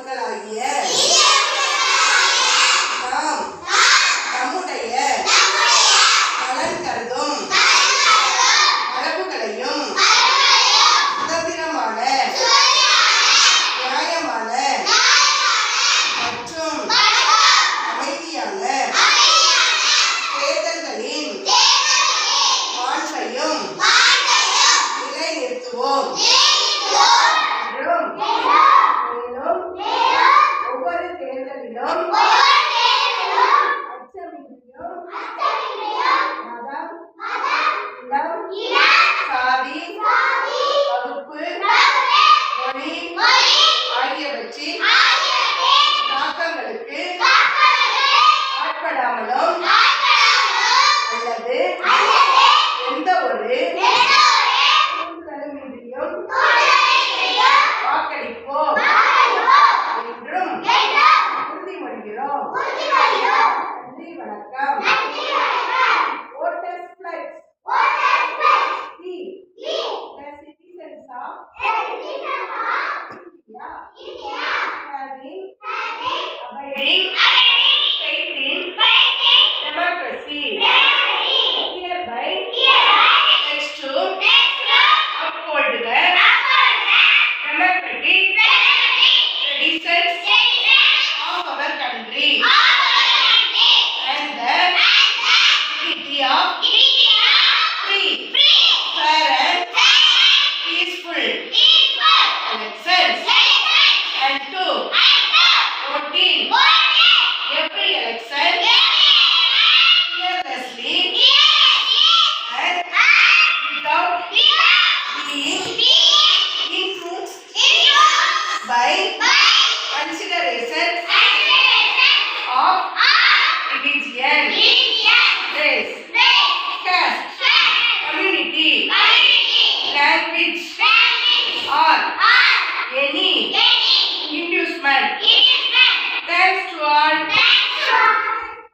மக்களாகிய நாம் நம்முடைய நலன் கருதும் மரபுகளையும் சுதந்திரமான நியாயமான மற்றும் அமைதியான தேர்தல்களின் மாண்பையும் நிலைநிறுத்துவோம். ஒவ்வொரு தேர்தலிலும் அச்சமின்றியும் மதம், இனம், சாதி, வகுப்பு, மொழி ஆகியவற்றின் தாக்கங்களுக்கு ஆட்படாமலும் அல்லது எந்த ஒரு தூண்டுதலுமின்றியும் வாக்களிப்போம் என்றும் உறுதிமொழிகிறோம். நன்றி, வணக்கம். Voters pledge. We, the citizens of India, having abiding faith in democracy, hereby pledge to uphold the democratic traditions of our country and the dignity of free, fair and peaceful elections, and to vote in every election fearlessly and without being influenced by considerations of religion, race, caste, community, language, or any